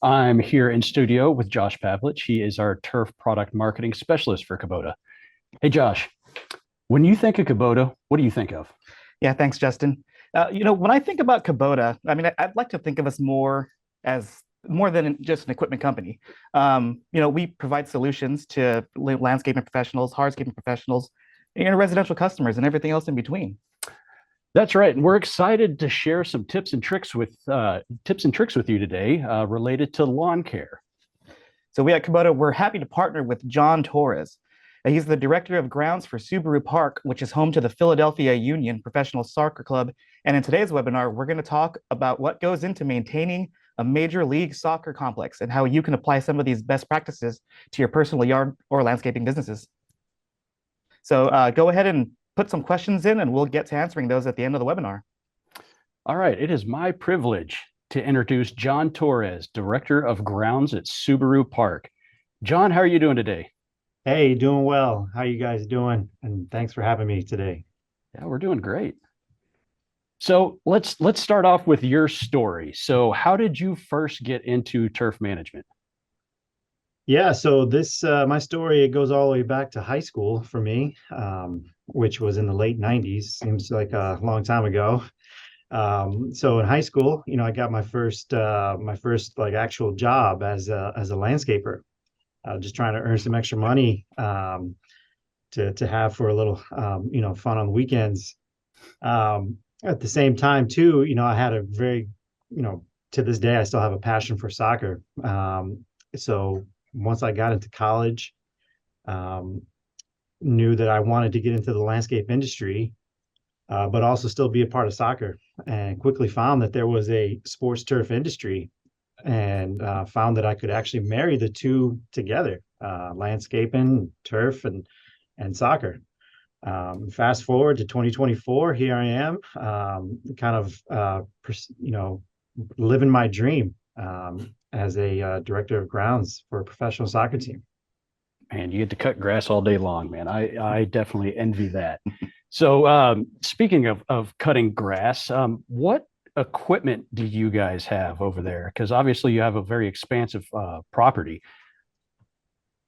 I'm here in studio with Josh Pavlich. He is our turf product marketing specialist for Kubota. Hey, Josh, when you think of Kubota, what do you think of? Yeah, thanks, Justin. When I think about Kubota, I'd like to think of us more than just an equipment company. We provide solutions to landscaping professionals, hardscaping professionals, residential customers, and everything else in between. That's right, and we're excited to share some tips and tricks with you today related to lawn care. So we at Kubota, we're happy to partner with John Torres. He's the director of grounds for Subaru Park, which is home to the Philadelphia Union Professional Soccer Club. And in today's webinar, we're going to talk about what goes into maintaining a major league soccer complex and how you can apply some of these best practices to your personal yard or landscaping businesses. So go ahead and put some questions in, and we'll get to answering those at the end of the webinar. All right, it is my privilege to introduce John Torres, director of grounds at Subaru Park. John, how are you doing today? Hey, doing well. How you guys doing? And thanks for having me today. Yeah, we're doing great. So let's start off with your story. So how did you first get into turf management? Yeah, so this my story, it goes all the way back to high school for me, which was in the late 90s. Seems like a long time ago. So in high school, I got my first like actual job as a landscaper. Just trying to earn some extra money to have for a little fun on the weekends. At the same time, too, I had a very, to this day, I still have a passion for soccer. So once I got into college, um, knew that I wanted to get into the landscape industry, but also still be a part of soccer, and quickly found that there was a sports turf industry, and found that I could actually marry the two together, landscaping, turf, and soccer. Fast forward to 2024, here I am, kind of, living my dream as a director of grounds for a professional soccer team. Man, you get to cut grass all day long, man. I definitely envy that. So speaking of cutting grass, what equipment do you guys have over there? Because obviously you have a very expansive property.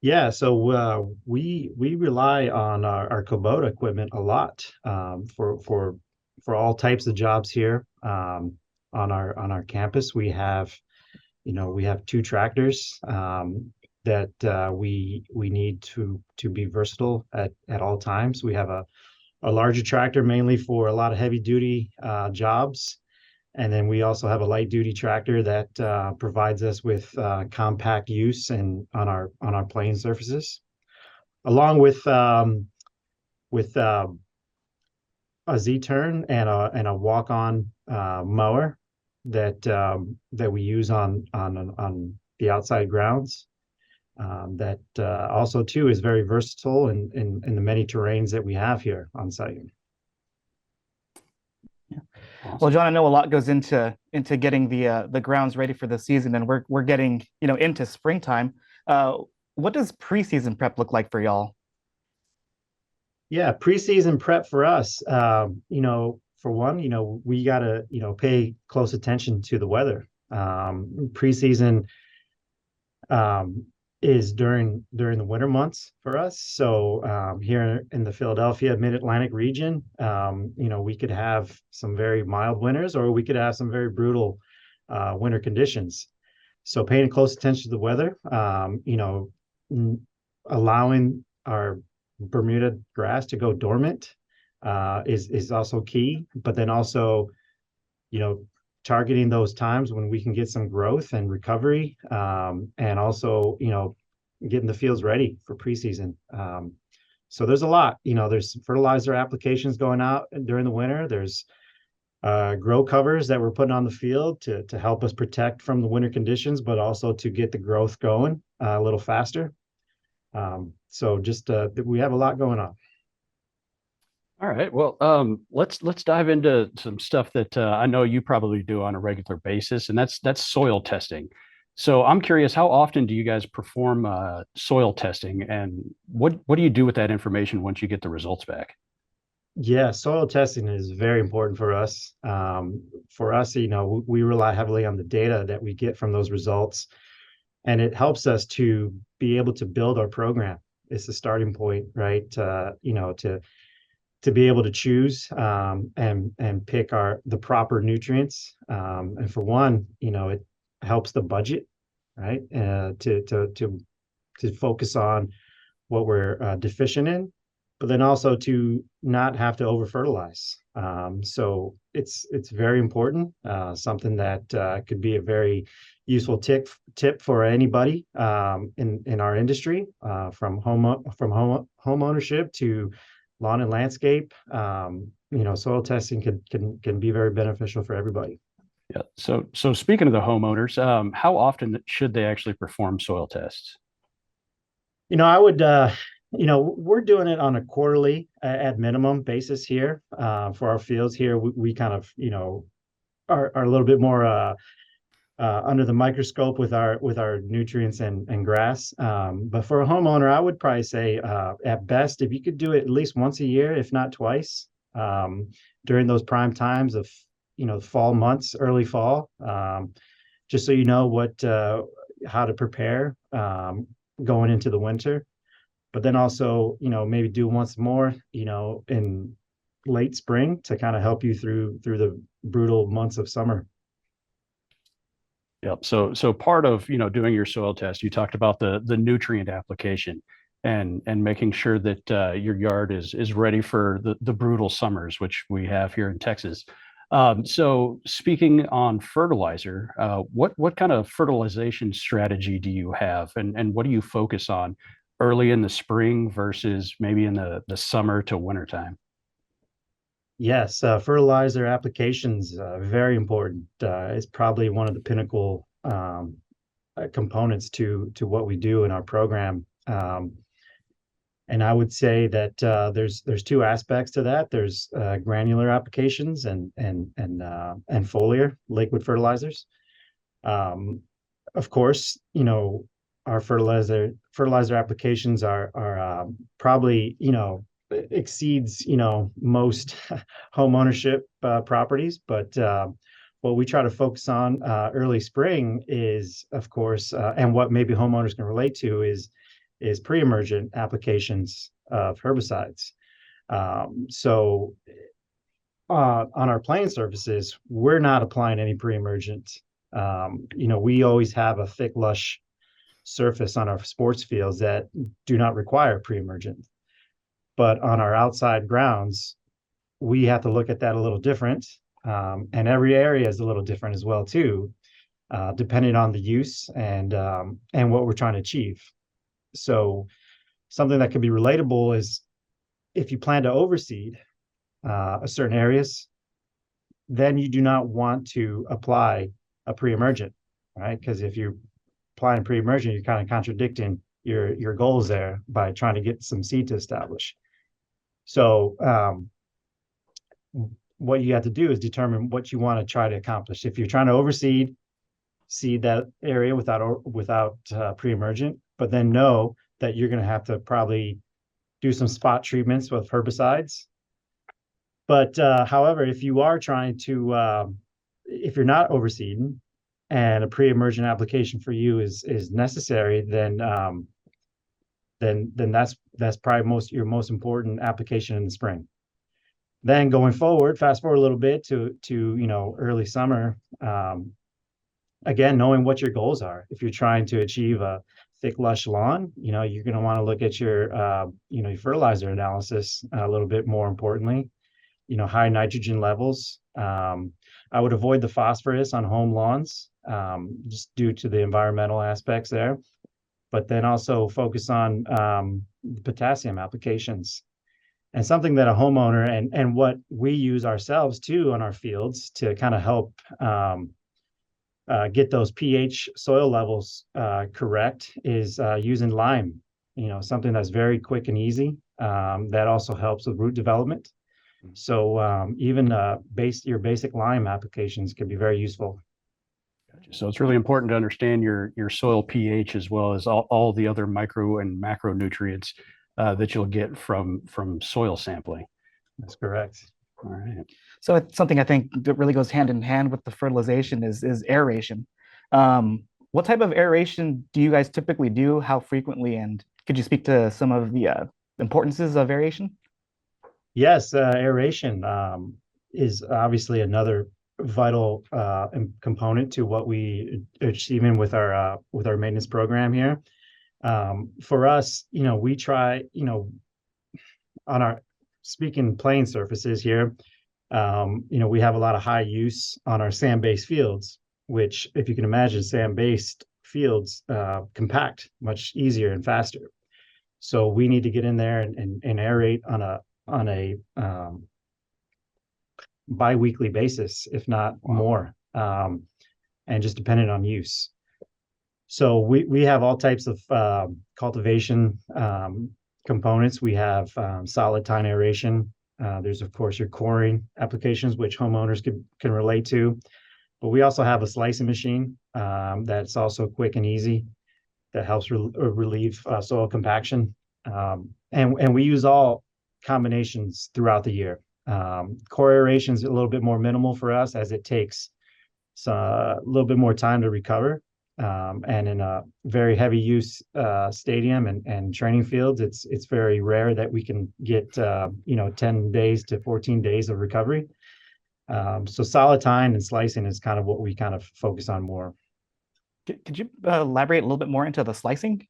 Yeah, so we rely on our Kubota equipment a lot, for all types of jobs here, on our campus. We have two tractors, that we need to be versatile at all times. We have a larger tractor mainly for a lot of heavy duty jobs. And then we also have a light duty tractor that provides us with compact use and on our playing surfaces, along with a Z turn and a walk on mower that we use on the outside grounds. That also too is very versatile in the many terrains that we have here on site. Well, John, I know a lot goes into getting the grounds ready for the season, and we're getting into springtime. What does preseason prep look like for y'all? Yeah, preseason prep for us, for one, we gotta, pay close attention to the weather. Preseason um, is during the winter months for us. So here in the Philadelphia Mid-Atlantic region, we could have some very mild winters, or we could have some very brutal winter conditions. So paying close attention to the weather, allowing our Bermuda grass to go dormant is also key. But then also, you know, targeting those times when we can get some growth and recovery, and also, getting the fields ready for preseason. So there's a lot, there's fertilizer applications going out during the winter. There's grow covers that we're putting on the field to help us protect from the winter conditions, but also to get the growth going a little faster. So just we have a lot going on. All right. Well, let's dive into some stuff that I know you probably do on a regular basis, and that's soil testing. So I'm curious, how often do you guys perform soil testing, and what do you do with that information once you get the results back? Yeah, soil testing is very important for us. For us, we rely heavily on the data that we get from those results, and it helps us to be able to build our program. It's the starting point, right? To be able to choose and pick the proper nutrients. And for one, it helps the budget, right? To focus on what we're deficient in, but then also to not have to over fertilize. So it's very important, something that could be a very useful tip for anybody in our industry, from home ownership to lawn and landscape. Soil testing can be very beneficial for everybody. Yeah. So speaking of the homeowners, how often should they actually perform soil tests? I would, we're doing it on a quarterly at minimum basis here for our fields here. We kind of, are a little bit more under the microscope with our nutrients and grass. But for a homeowner, I would probably say at best, if you could do it at least once a year, if not twice, during those prime times of, fall months, early fall, just so you know how to prepare going into the winter. But then also, maybe do once more, in late spring to kind of help you through the brutal months of summer. Yep. So part of, doing your soil test, you talked about the nutrient application and making sure that your yard is ready for the brutal summers, which we have here in Texas. So speaking on fertilizer, what kind of fertilization strategy do you have, and what do you focus on early in the spring versus maybe in the summer to winter time? Yes, fertilizer applications very important. It's probably one of the pinnacle components to what we do in our program. And I would say that there's two aspects to that. There's granular applications and foliar liquid fertilizers. Um, of course, our fertilizer applications are probably exceeds most home ownership properties, but what we try to focus on early spring is, of course, and what maybe homeowners can relate to is pre-emergent applications of herbicides. So on our playing surfaces, we're not applying any pre-emergent. We always have a thick, lush surface on our sports fields that do not require pre-emergent. But on our outside grounds, we have to look at that a little different. And every area is a little different as well, too, depending on the use and what we're trying to achieve. So something that can be relatable is if you plan to overseed a certain areas, then you do not want to apply a pre-emergent, right? Because if you're applying pre-emergent, you're kind of contradicting your goals there by trying to get some seed to establish. So what you have to do is determine what you want to try to accomplish. If you're trying to overseed, seed that area without pre-emergent, but then know that you're going to have to probably do some spot treatments with herbicides. But however, if you are trying to, if you're not overseeding and a pre-emergent application for you is necessary, then that's probably your most important application in the spring. Then going forward, fast forward a little bit to early summer. Again, knowing what your goals are. If you're trying to achieve a thick, lush lawn, you're going to want to look at your fertilizer analysis a little bit more importantly. High nitrogen levels. I would avoid the phosphorus on home lawns, just due to the environmental aspects there. But then also focus on potassium applications. And something that a homeowner and what we use ourselves too on our fields to kind of help get those pH soil levels correct is using lime. Something that's very quick and easy. That also helps with root development. So even your basic lime applications can be very useful. So it's really important to understand your soil pH as well as all the other micro and macronutrients that you'll get from soil sampling. That's correct. All right. So it's something I think that really goes hand in hand with the fertilization is aeration. What type of aeration do you guys typically do? How frequently? And could you speak to some of the importances of aeration? Yes, aeration is obviously another vital component to what we achieving with our maintenance program here. For us, we try, on our speaking playing surfaces here, we have a lot of high use on our sand-based fields, which, if you can imagine, sand-based fields compact much easier and faster. So we need to get in there and aerate on a bi-weekly basis, if not more, and just dependent on use. So we have all types of cultivation components. We have solid tine aeration. There's, of course, your coring applications, which homeowners can relate to. But we also have a slicing machine that's also quick and easy, that helps relieve soil compaction. And we use all combinations throughout the year. Core aeration is a little bit more minimal for us, as it takes a little bit more time to recover. And in a very heavy use stadium and training fields, it's very rare that we can get 10 days to 14 days of recovery. So solid tine and slicing is kind of what we kind of focus on more. Could you elaborate a little bit more into the slicing?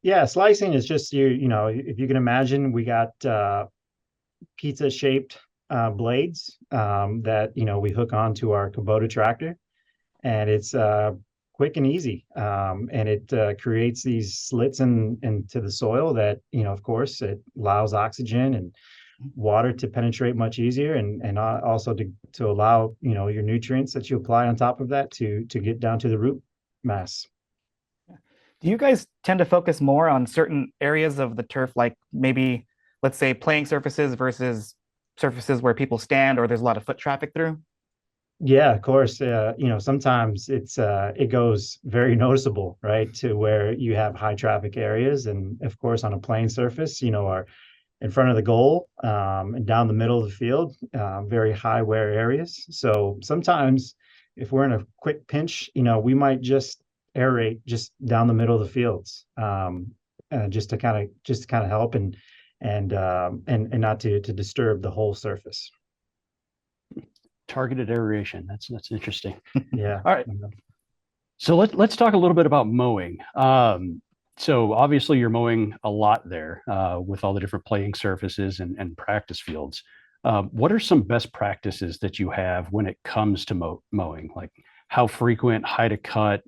Yeah, slicing is just if you can imagine, we got pizza shaped blades that we hook onto our Kubota tractor, and it's quick and easy, and it creates these slits into the soil that of course, it allows oxygen and water to penetrate much easier, and also to allow your nutrients that you apply on top of that to get down to the root mass. Do you guys tend to focus more on certain areas of the turf, like maybe, let's say, playing surfaces versus surfaces where people stand or there's a lot of foot traffic through? Yeah, of course. Sometimes it goes very noticeable, right, to where you have high traffic areas, and of course on a playing surface, are in front of the goal, and down the middle of the field, very high wear areas. So sometimes, if we're in a quick pinch, we might just aerate just down the middle of the fields, just to kind of help and not to disturb the whole surface. Targeted aeration. That's interesting. Yeah. All right. So let's talk a little bit about mowing. So obviously you're mowing a lot there with all the different playing surfaces and practice fields. What are some best practices that you have when it comes to mowing? Like how frequent, high to cut?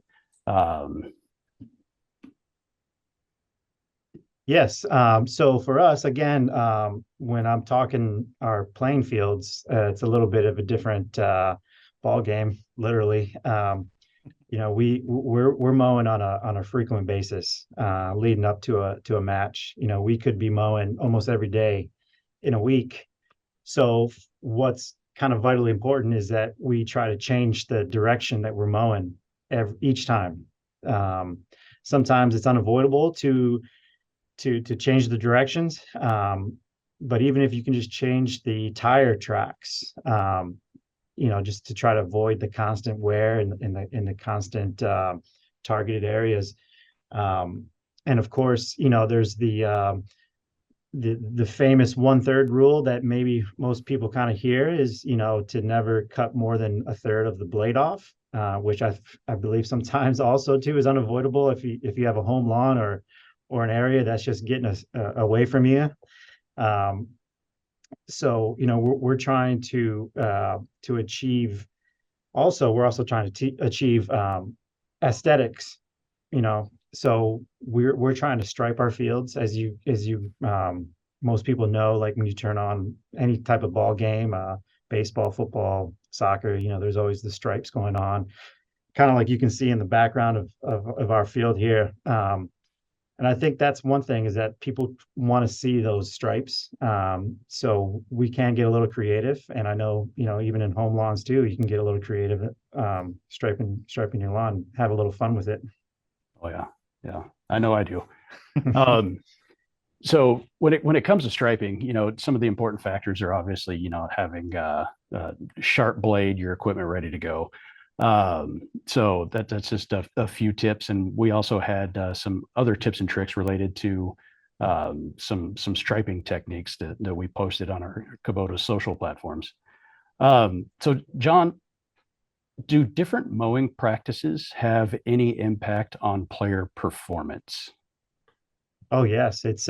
Yes. So for us, again, when I'm talking our playing fields, it's a little bit of a different ball game, literally. We're mowing on a frequent basis, leading up to a match. We could be mowing almost every day in a week. So what's kind of vitally important is that we try to change the direction that we're mowing each time. Sometimes it's unavoidable to change the directions. But even if you can just change the tire tracks, just to try to avoid the constant wear in the constant targeted areas. And of course, there's the famous 1/3 rule that maybe most people kind of hear is, to never cut more than 1/3 of the blade off, which I believe sometimes also too is unavoidable if you have a home lawn or an area that's just getting us away from you. So we're trying to achieve. Also, we're also trying to achieve aesthetics. So we're trying to stripe our fields, as you most people know. Like when you turn on any type of ball game, baseball, football, soccer, there's always the stripes going on, kind of like you can see in the background of our field here. And I think that's one thing, is that people want to see those stripes. So we can get a little creative. And I know, even in home lawns too, you can get a little creative, striping your lawn, have a little fun with it. Oh yeah. Yeah. I know I do. Um, So when it comes to striping, some of the important factors are obviously, having sharp blade, your equipment ready to go. So that's just a few tips, and we also had some other tips and tricks related to some striping techniques that we posted on our Kubota social platforms. So John, do different mowing practices have any impact on player performance? Oh yes, it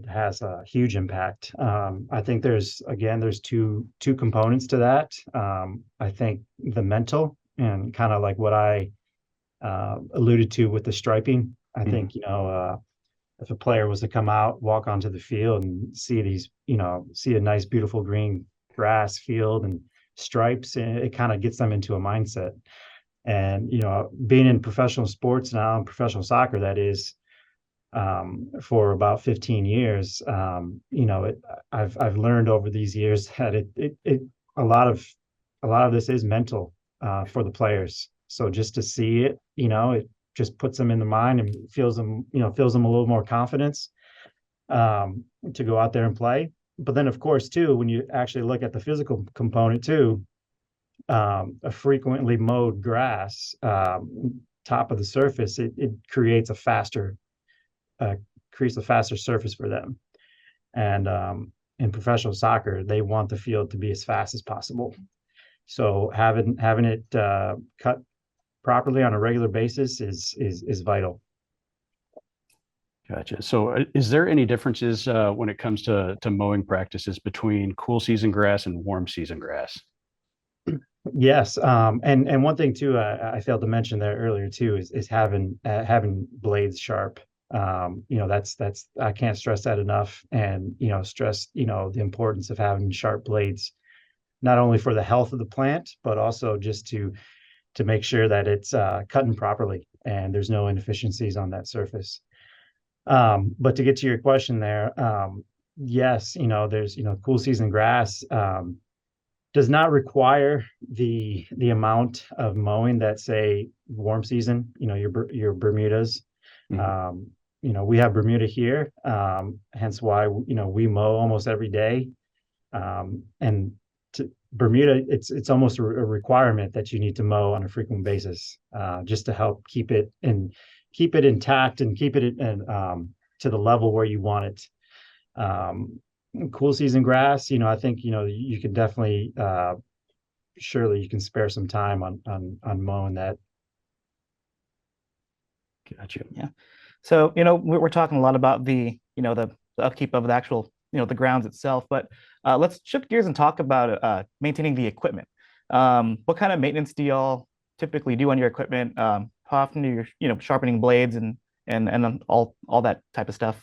has a huge impact. I think there's two components to that. I think the mental and kind of like what I alluded to with the striping. I Mhm. think if a player was to come out, walk onto the field, and see a nice, beautiful green grass field and stripes, and it kind of gets them into a mindset. And being in professional sports now, professional soccer, that is, for about 15 years. I've learned over these years that a lot of a lot of this is mental for the players. So just to see it, it just puts them in the mind and fills them a little more confidence to go out there and play. But then, of course, too, when you actually look at the physical component too, a frequently mowed grass, top of the surface, it uh, creates a faster surface for them. And in professional soccer, they want the field to be as fast as possible. So having it cut properly on a regular basis is vital. Gotcha. So, is there any differences when it comes to mowing practices between cool season grass and warm season grass? Yes, and one thing too, I failed to mention there earlier too is having blades sharp. That's I can't stress that enough, and stress the importance of having sharp blades, not only for the health of the plant, but also just to make sure that it's cutting properly and there's no inefficiencies on that surface. But to get to your question there, yes, there's cool season grass. Does not require the amount of mowing that, say, warm season, your Bermudas. Mhm. um, we have Bermuda here, hence why we mow almost every day. And Bermuda, it's almost a requirement that you need to mow on a frequent basis, just to help keep it intact and keep it to the level where you want it. um, cool season grass, I think you can definitely, surely you can spare some time on mowing that. Gotcha. Yeah. So, we're talking a lot about the upkeep of the actual, the grounds itself, but let's shift gears and talk about maintaining the equipment. What kind of maintenance do y'all typically do on your equipment? How often do you, sharpening blades and then all that type of stuff?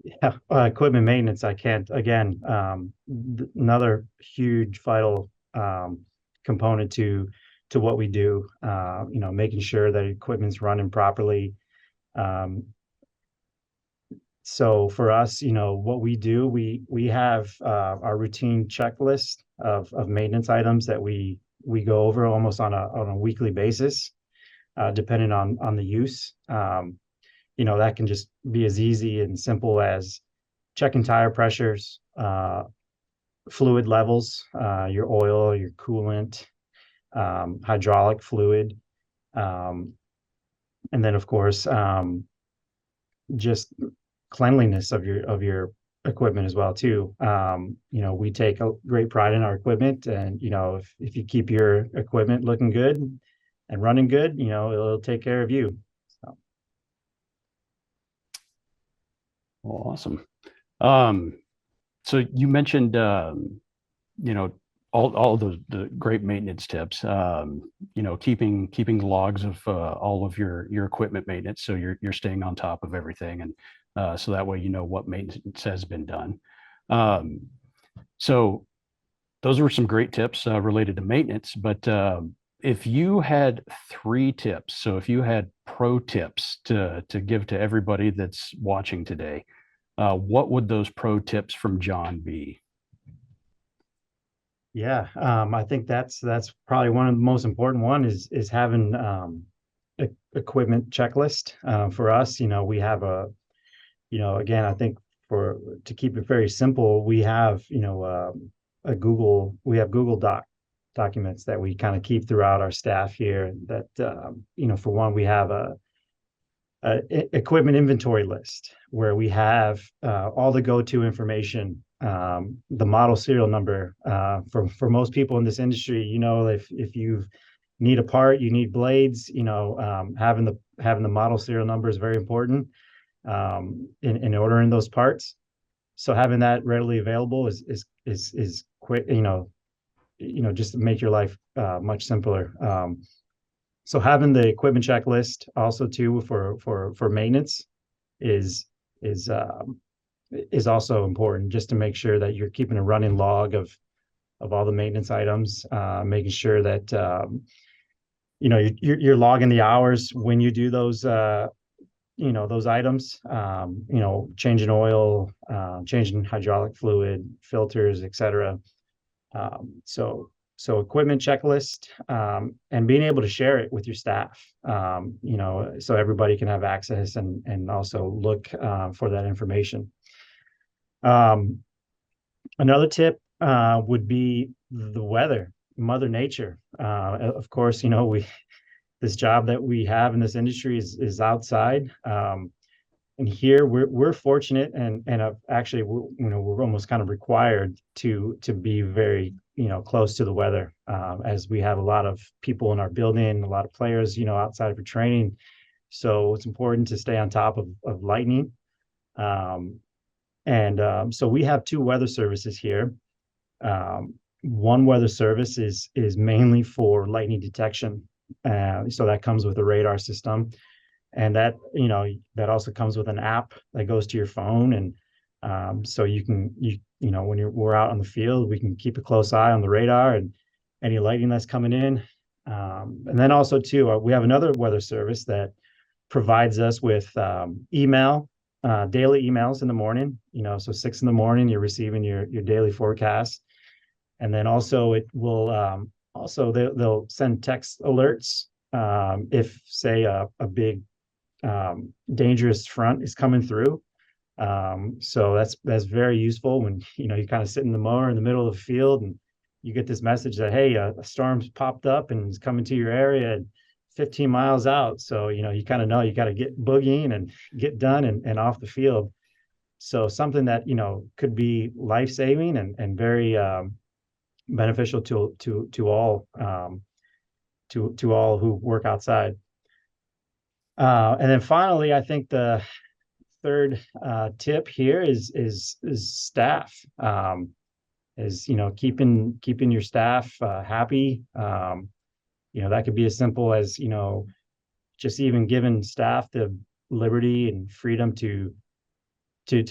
Yeah, equipment maintenance, I can't, again, another huge vital component to what we do. Making sure that equipment's running properly. um, So for us, what we do, we have our routine checklist of maintenance items that we go over almost on a weekly basis, depending on the use. That can just be as easy and simple as checking tire pressures, fluid levels, your oil, your coolant, hydraulic fluid, um, and then of course, just cleanliness of your equipment as well too. We take a great pride in our equipment, and if you keep your equipment looking good and running good, it'll take care of you. So, Well, awesome. Um, so you mentioned, you know, all the great maintenance tips. Keeping logs of all of your equipment maintenance, so you're staying on top of everything, and so that way you know what maintenance has been done. Um, so those were some great tips related to maintenance. But if you had three tips, so if you had pro tips to give to everybody that's watching today, what would those pro tips from John be? yeah, I think that's probably one of the most important one is having equipment checklist. For us, we have again, I think to keep it very simple, we have, we have Google documents that we kind of keep throughout our staff here that, for one, we have a equipment inventory list where we have all the go-to information, the model serial number. For most people in this industry, if you need a part, you need blades, having the model serial number is very important in ordering those parts. So having that readily available is quick, just to make your life much simpler. So having the equipment checklist also too for maintenance is also important, just to make sure that you're keeping a running log of all the maintenance items, making sure that you're logging the hours when you do those those items, changing oil, changing hydraulic fluid, filters, etc. So equipment checklist, and being able to share it with your staff, so everybody can have access and also look for that information. Another tip would be the weather, Mother Nature. Of course, this job that we have in this industry is outside. And here we're fortunate and actually we're almost kind of required to be very close to the weather, as we have a lot of people in our building, a lot of players outside for training. So it's important to stay on top of lightning. So we have two weather services here. One weather service is mainly for lightning detection. So that comes with a radar system, and that also comes with an app that goes to your phone. And so when we're out on the field, we can keep a close eye on the radar and any lightning that's coming in. And then also too, we have another weather service that provides us with email, daily emails in the morning. So 6 a.m, you're receiving your daily forecast. And then also it will they'll send text alerts if, say, a big dangerous front is coming through. So that's very useful when you kind of sit in the mower in the middle of the field and you get this message that, hey, a storm's popped up and is coming to your area 15 miles out. So you kind of know you got to get boogieing and get done and off the field. So something that could be life-saving and very beneficial to all who work outside. And then finally, I think the third tip here is staff. Is keeping your staff happy. That could be as simple as just even giving staff the liberty and freedom to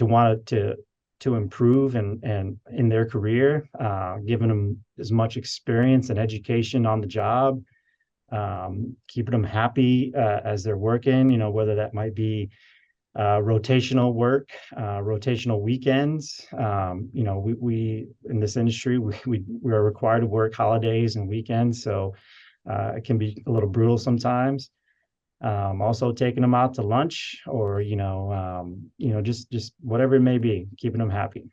want to improve and in their career, giving them as much experience and education on the job, keeping them happy as they're working, whether that might be rotational work, rotational weekends. We in this industry, we are required to work holidays and weekends. So it can be a little brutal sometimes. Also taking them out to lunch or, just whatever it may be, keeping them happy.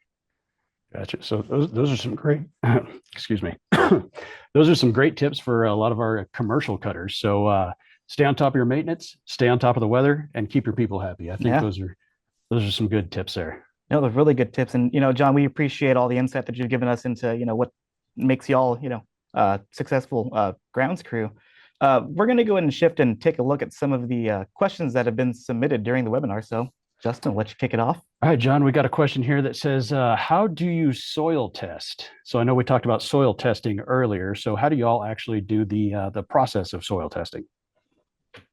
Gotcha. So those are some great, excuse me. Those are some great tips for a lot of our commercial cutters. So stay on top of your maintenance, stay on top of the weather, and keep your people happy. I think those are some good tips there. No, they're really good tips. And, John, we appreciate all the insight that you've given us into, what makes y'all, successful grounds crew. We're going to go ahead and shift and take a look at some of the questions that have been submitted during the webinar. So, Justin, let you kick it off. All right, John, we got a question here that says, how do you soil test? So I know we talked about soil testing earlier. So how do you all actually do the process of soil testing?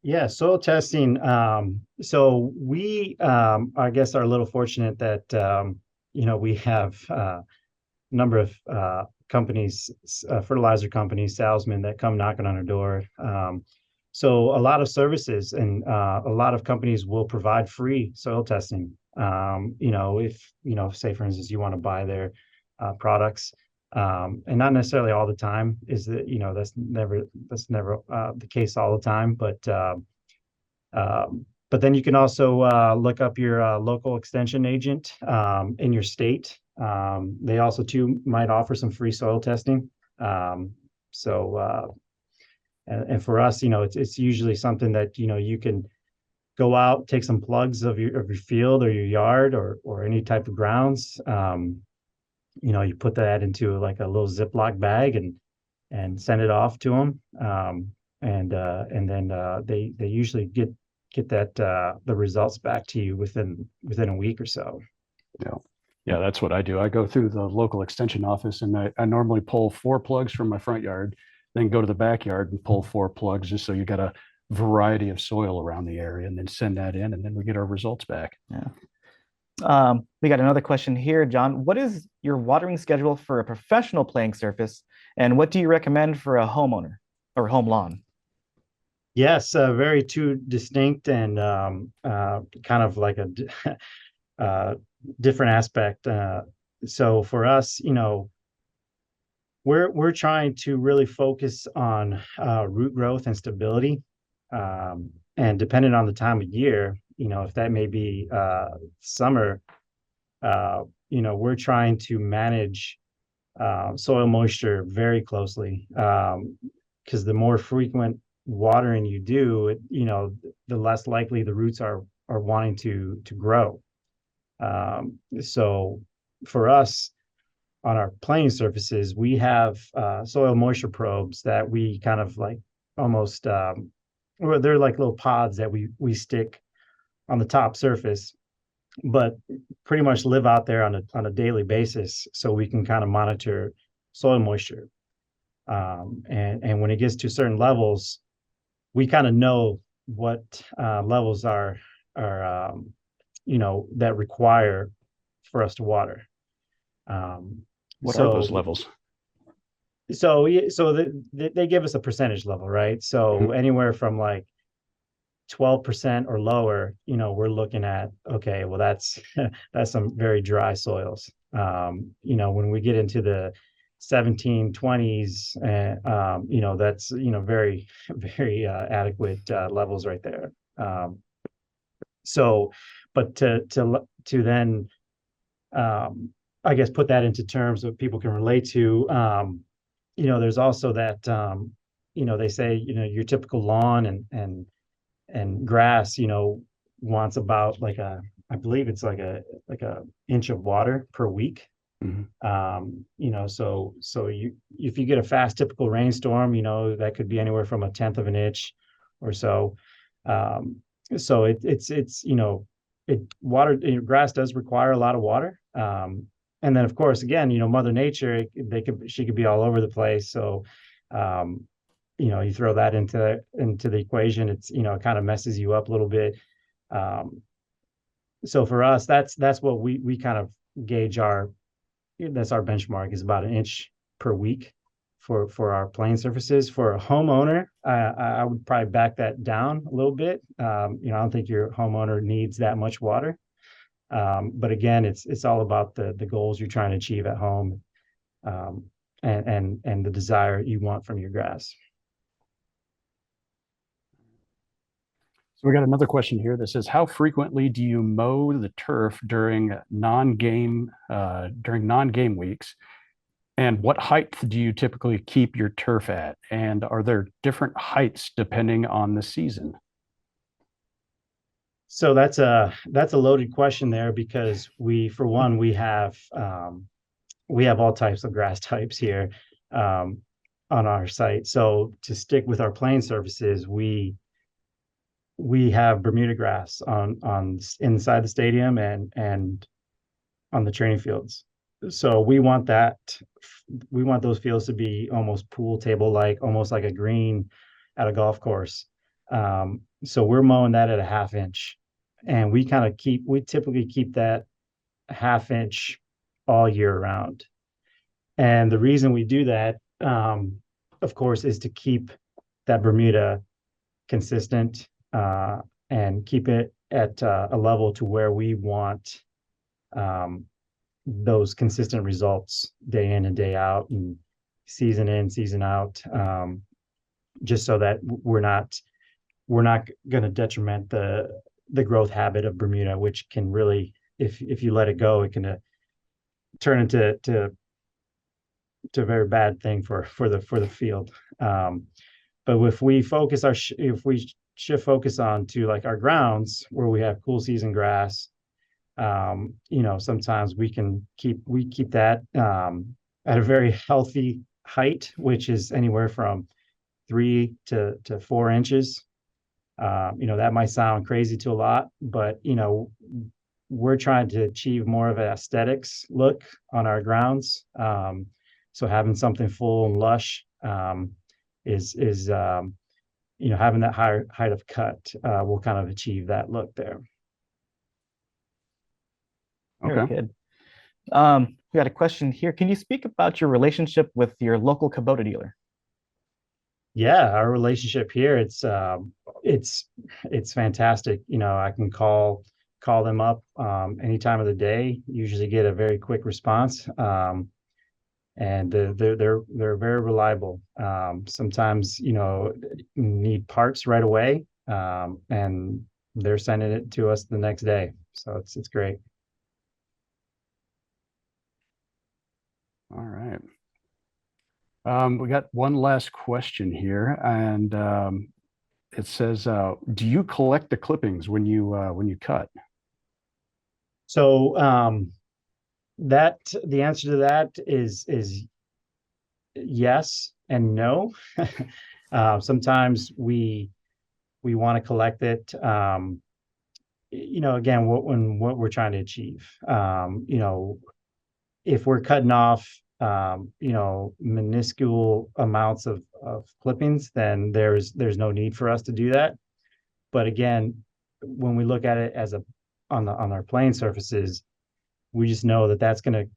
Yeah, soil testing. So we, I guess, are a little fortunate that, we have a number of companies, fertilizer companies, salesmen that come knocking on our door. So a lot of services and a lot of companies will provide free soil testing. If, say, for instance, you want to buy their products, and not necessarily all the time is that, that's never the case all the time. But But then you can also look up your local extension agent in your state. They also too might offer some free soil testing. So and for us, it's usually something that you can go out, take some plugs of your field or your yard or any type of grounds. You put that into like a little Ziploc bag and send it off to them. And then they usually get that the results back to you within a week or so. Yeah. Yeah, that's what I do. I go through the local extension office and I normally pull 4 plugs from my front yard, then go to the backyard and pull 4 plugs just so you got a variety of soil around the area and then send that in and then we get our results back. Yeah. We got another question here, John. What is your watering schedule for a professional playing surface, and what do you recommend for a homeowner or home lawn? Yes, very two distinct and kind of like a different aspect. So for us, we're trying to really focus on root growth and stability. And depending on the time of year, if that may be summer, we're trying to manage soil moisture very closely, because the more frequent watering you do, the less likely the roots are wanting to grow. So for us on our playing surfaces, we have soil moisture probes that we kind of like almost well, they're like little pods that we stick on the top surface, but pretty much live out there on a daily basis, so we can kind of monitor soil moisture. And when it gets to certain levels, we kind of know what levels are that require for us to water. What are those levels? So they give us a percentage level, right? So anywhere from like 12% or lower, we're looking at, okay, well, that's some very dry soils. When we get into the 1720s, that's very very adequate levels right there. So but to then I guess put that into terms that people can relate to, there's also that they say your typical lawn and grass wants about like I believe it's like a inch of water per week. So if you get a fast typical rainstorm, that could be anywhere from 1/10 of an inch or so. So grass does require a lot of water. And then of course, again, Mother Nature, she could be all over the place. So you throw that into the equation, it's it kind of messes you up a little bit. So for us, that's what we kind of gauge that's our benchmark, is about 1 inch per week for our playing surfaces. For a homeowner, I would probably back that down a little bit. I don't think your homeowner needs that much water. But again, it's all about the goals you're trying to achieve at home, and the desire you want from your grass. So we got another question here that says, how frequently do you mow the turf during non-game weeks? And what height do you typically keep your turf at? And are there different heights depending on the season? So that's a loaded question there, because we have all types of grass types here on our site. So to stick with our playing surfaces, we have Bermuda grass on inside the stadium and on the training fields. So we want those fields to be almost pool table like, almost like a green at a golf course. So we're mowing that at a 1/2 inch, and we typically keep that 1/2 inch all year round. And the reason we do that, of course, is to keep that Bermuda consistent, and keep it at a level to where we want those consistent results day in and day out, and season in, season out, just so that we're not going to detriment the growth habit of Bermuda, which can really, if you let it go, it can turn into a very bad thing for the field. But if we focus if we shift focus on to like our grounds where we have cool season grass, sometimes we keep that at a very healthy height, which is anywhere from 3 to 4 inches. That might sound crazy to a lot, but we're trying to achieve more of an aesthetics look on our grounds. So having something full and lush is having that higher height of cut will kind of achieve that look there. Very Okay. good. We got a question here. Can you speak about your relationship with your local Kubota dealer? Yeah, our relationship here, it's fantastic. I can call them up any time of the day, usually get a very quick response. And they're very reliable. Sometimes, need parts right away, and they're sending it to us the next day. So it's great. All right. We got one last question here, and it says, "Do you collect the clippings when you cut?" So the answer to that is yes and no. Sometimes we want to collect it. Again, what we're trying to achieve. If we're cutting off minuscule amounts of clippings, then there's no need for us to do that. But again, when we look at it as on our playing surfaces, we just know that that's going to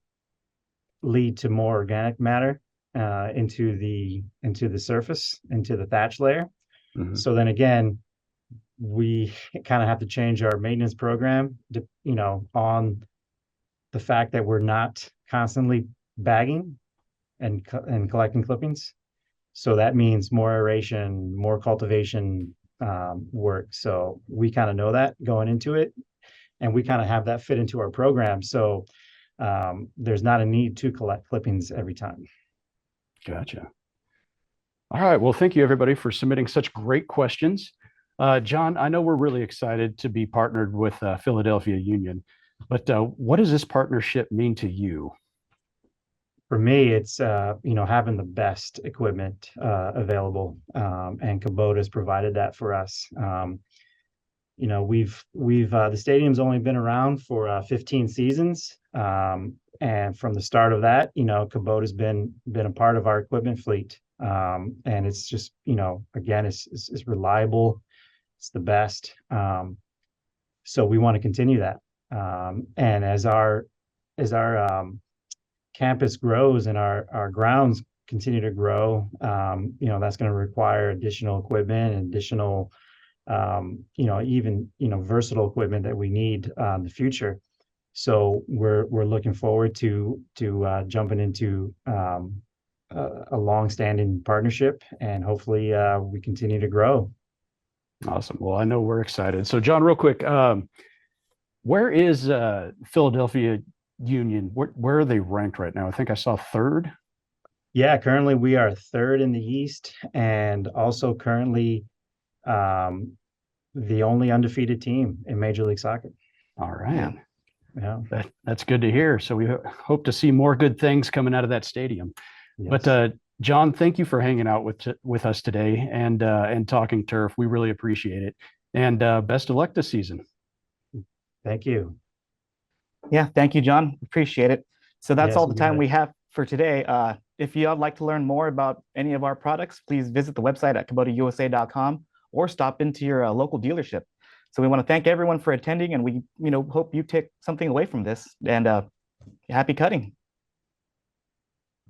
lead to more organic matter into the surface, into the thatch layer. Mm-hmm. So then again, we kind of have to change our maintenance program on the fact that we're not constantly bagging and collecting clippings. So that means more aeration, more cultivation work. So we kind of know that going into it, and we kind of have that fit into our program. So there's not a need to collect clippings every time. Gotcha. All right. Well, thank you everybody for submitting such great questions. John, I know we're really excited to be partnered with Philadelphia Union, but what does this partnership mean to you? For me, it's having the best equipment available, and Kubota's provided that for us. We've the stadium's only been around for 15 seasons, and from the start of that, Kubota's been a part of our equipment fleet, and it's just again, it's reliable, it's the best. So we want to continue that, and as our campus grows and our grounds continue to grow, that's going to require additional equipment and additional, even versatile equipment that we need in the future. So we're looking forward to jumping into a long-standing partnership, and hopefully we continue to grow. Awesome. Well, I know we're excited. So, John, real quick, where is Philadelphia Union? Where are they ranked right now? I think I saw third. Yeah, currently we are third in the East, and also currently the only undefeated team in Major League Soccer. All right. Yeah. That's good to hear. So we hope to see more good things coming out of that stadium. Yes. But John, thank you for hanging out with us today and talking turf. We really appreciate it. And best of luck this season. Thank you. Yeah, thank you, John. Appreciate it. So that's Yes, all the you time bet. we have for today. If you'd like to learn more about any of our products, please visit the website at kubotausa.com or stop into your local dealership. So we want to thank everyone for attending, and we hope you take something away from this, and happy cutting.